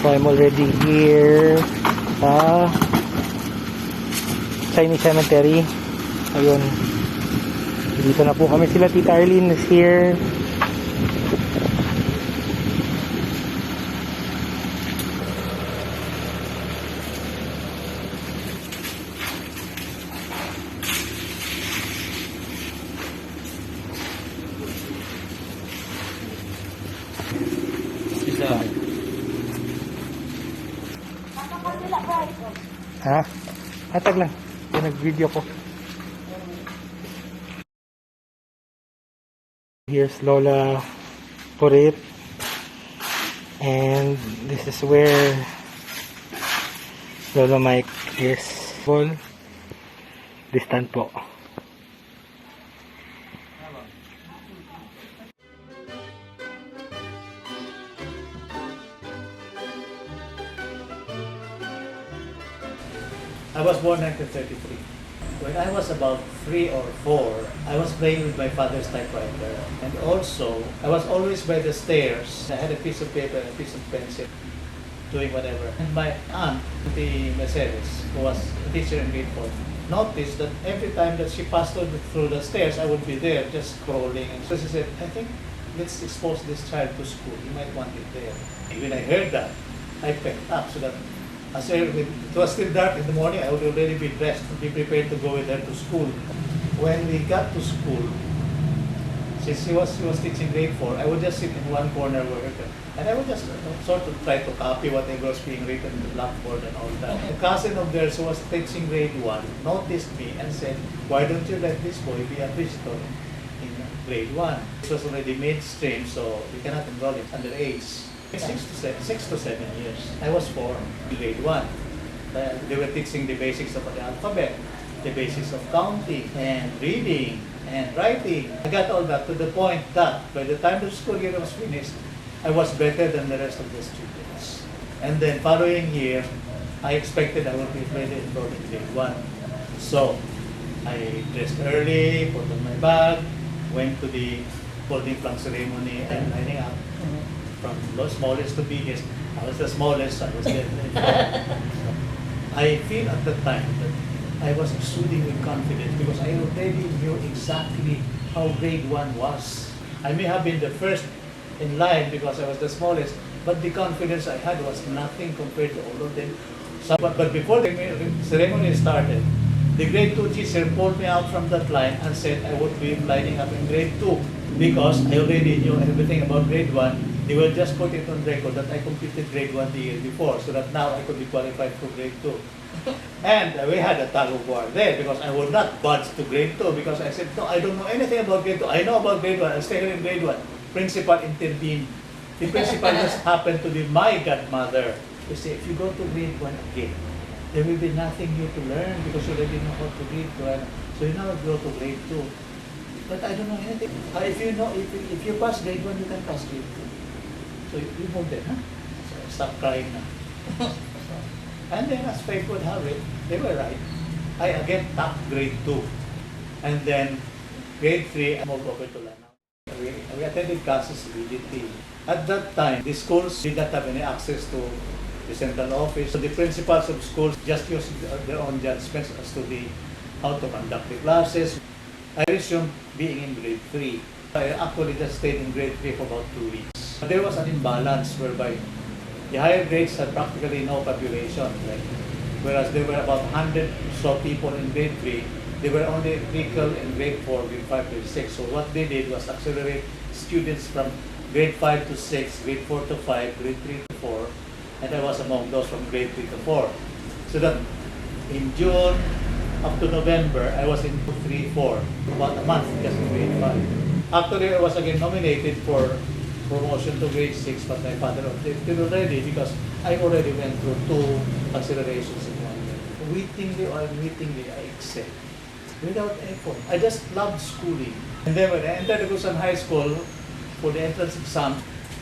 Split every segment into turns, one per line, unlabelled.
So I'm already here sa Chinese Cemetery. Ayun. Dito na po kami. Sila Tita Arlene is here. Ha? Hatag lang. Nag-video ko. Here's Lola Purit. And this is where Lola Mike is. Distant po.
I was born in 1933. When I was about 3 or 4, I was playing with my father's typewriter. And also, I was always by the stairs. I had a piece of paper and a piece of pencil, doing whatever. And my aunt, the Mercedes, who was a teacher in grade 4, noticed that every time that she passed through the stairs, I would be there just scrolling. And so she said, I think let's expose this child to school. He might want it there. And when I heard that, I picked up so that as it was still dark in the morning, I would already be dressed and be prepared to go with her to school. When we got to school, since she was teaching grade 4, I would just sit in one corner with her, and I would just sort of try to copy whatever was being written on the blackboard and all that. A cousin of theirs who was teaching grade 1 noticed me and said, "Why don't you let this boy be a visitor in grade 1? It was already mainstream, so we cannot enroll it underage." 6 to 7 years. I was 4 in grade 1. They were teaching the basics of the alphabet, the basics of counting and reading and writing. I got all that to the point that by the time the school year was finished, I was better than the rest of the students. And then following year, I expected I would be ready enrolled in grade 1. So I dressed early, put on my bag, went to the folding flag ceremony and lining up. From the smallest to biggest, I was the smallest, I was there. I feel at the time that I was exuding with confidence because I already knew exactly how grade 1 was. I may have been the first in line because I was the smallest, but the confidence I had was nothing compared to all of them. So, but before the ceremony started, the grade 2 teacher pulled me out from that line and said I would be lining up in grade 2 because I already knew everything about grade 1. They will just put it on record that I completed grade 1 the year before, so that now I could be qualified for grade 2. And we had a tug of war there because I would not budge to grade 2 because I said, no, I don't know anything about grade 2. I know about grade 1. I'll stay here in grade 1. Principal intervened. The principal just happened to be my godmother. He said, if you go to grade 1 again, there will be nothing new to learn because you already know how to read. So you now go to grade 2. But I don't know anything. If you pass grade 1, you can pass grade 2. So you move there, huh? So I stopped crying now. And then as fate would have it, they were right. I again topped grade 2. And then grade 3, I moved over to Lanao. We attended classes immediately. At that time, the schools did not have any access to the central office. So the principals of schools just used their own judgments as to how to conduct the classes. I resumed being in grade 3. I actually just stayed in grade 3 for about 2 weeks. There was an imbalance whereby the higher grades had practically no population, right? Whereas there were about 100 or so people in grade 3, they were only equal in grade 4, grade 5, grade 6. So what they did was accelerate students from grade 5 to 6, grade 4 to 5, grade 3 to 4, and I was among those from grade 3 to 4. So that in June up to November, I was in 3, 4, about a month just in grade 5. Actually, I was again nominated for promotion to grade 6, but my father objected already because I already went through 2 considerations in 1 year. Wittingly or unwittingly, I excelled without effort. I just loved schooling. And then when I entered Agusan High School for the entrance exam,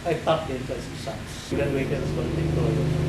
I topped the entrance exams. Graduated as valedictorian.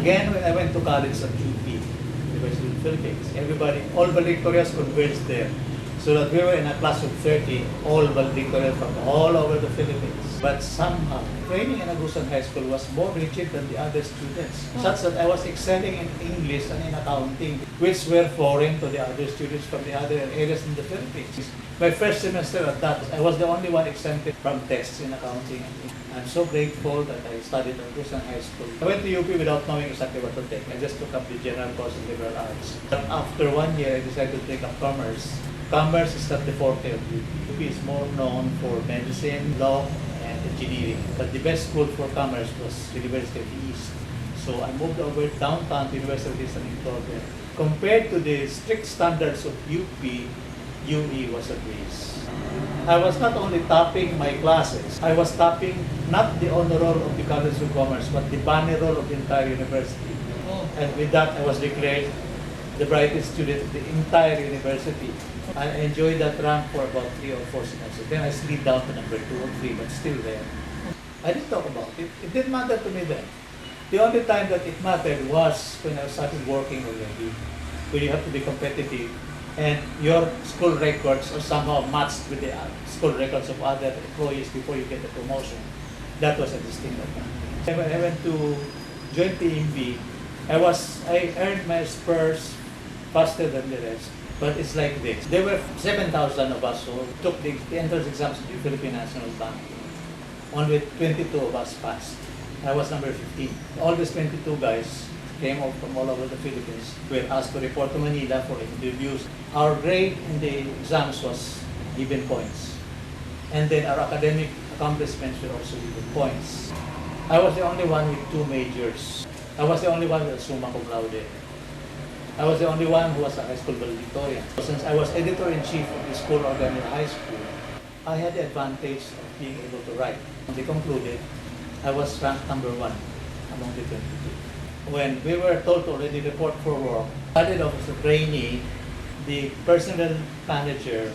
Again, when I went to college at UP, University of the Philippines, everybody, all valedictorians converged there. So that we were in a class of 30, all valedictorians from all over the Philippines. But somehow, training in Agusan High School was more rigid than the other students, such that I was excelling in English and in accounting, which were foreign to the other students from the other areas in the Philippines. My first semester at that, I was the only one exempted from tests in accounting. I'm so grateful that I studied at Agusan High School. I went to UP without knowing exactly what to take. I just took up the general course in liberal arts. But after 1 year, I decided to take up commerce. Commerce is not the forte of UP. UP is more known for medicine, law, and engineering. But the best school for commerce was University of the East. So I moved over downtown to University of the East and enrolled there. Compared to the strict standards of UP, UE was a breeze. I was not only topping my classes, I was topping not the honor roll of the College of Commerce, but the banner roll of the entire university. And with that, I was declared the brightest student of the entire university. I enjoyed that rank for about 3 or 4 semesters. Then I slid down to number 2 or 3, but still there. I didn't talk about it. It didn't matter to me then. The only time that it mattered was when I started working already, when you have to be competitive and your school records are somehow matched with the school records of other employees before you get a promotion. That was a distinct advantage. When I went to join PMB, I earned my spurs faster than the rest. But it's like this. There were 7,000 of us who took the entrance exams to the Philippine National Bank. Only 22 of us passed. I was number 15. All these 22 guys came out from all over the Philippines. We were asked to report to Manila for interviews. Our grade in the exams was given points. And then our academic accomplishments were also given points. I was the only one with 2 majors. I was the only one with a summa cum laude. I was the only one who was a high school valedictorian. Since I was editor-in-chief of the school organ in high school, I had the advantage of being able to write. When they concluded, I was ranked number 1 among the 22. When we were told to already report for work, started off as a trainee, the personnel manager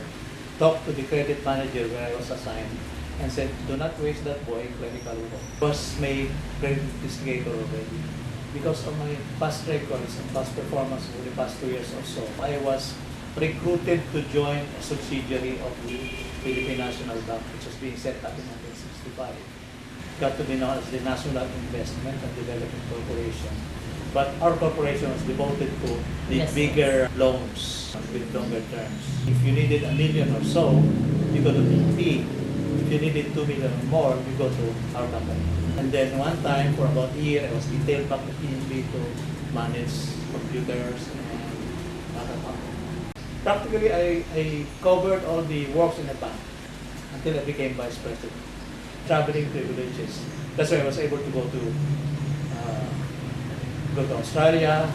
talked to the credit manager where I was assigned and said, do not waste that boy in clinical work. I was made credit investigator already. Because of my past records and past performance over the past 2 years or so, I was recruited to join a subsidiary of the Philippine National Bank, which was being set up in 1965. Got to be known as the National Investment and Development Corporation. But our corporation was devoted to the bigger loans with longer terms. If you needed $1 million or so, you go to BP. If you needed 2 million or more, you go to our company. And then one time, for about a year, I was detailed back to PNB to manage computers and other companies. Practically, I covered all the works in the bank until I became vice president. Traveling privileges. That's why I was able to go to Australia,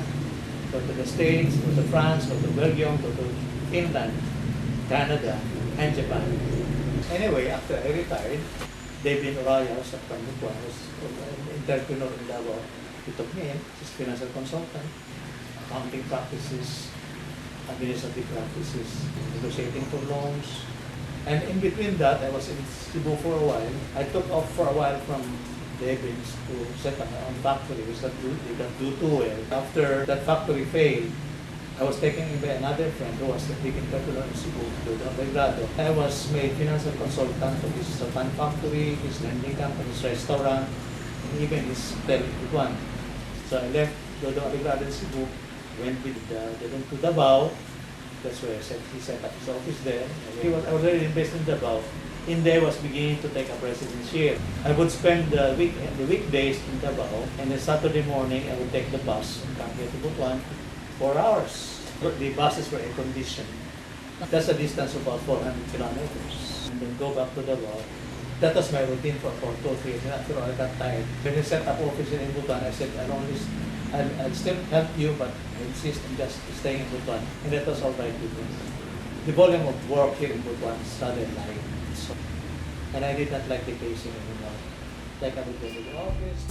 go to the States, go to France, go to Belgium, go to Finland, Canada, and Japan. Anyway, after I retired, David Orayas at Pandupuan was an entrepreneur in Davao. He took me in, he's financial consultant, accounting practices, administrative practices, negotiating for loans. And in between that, I was in Cebu for a while. I took off for a while from Devins to set up my own factory, which did not do too well. After that factory failed, I was taken in by another friend who was the big entrepreneur in Cebu, Belgrado. I was made financial consultant for his fan factory, his lending company, his restaurant, and even his hotel one. So I left Dodo Belgrado in Cebu, went with to Davao. That's where he set up his office there. I was already based in Davao. In there was beginning to take a residence here. I would spend the weekdays in Davao, and then Saturday morning I would take the bus and come here to Butuan. 4 hours. The buses were air-conditioned. That's a distance of about 400 kilometers. And then go back to Davao. That was my routine for 2 or 3 years. After all, I got tired. When I set up office in Butuan, I said, I'll still help you, but I insist on just staying in Butuan. And that was all right with me. The volume of work here in Butuan started lying. And I did not like the pacing anymore. Like I would go to the office,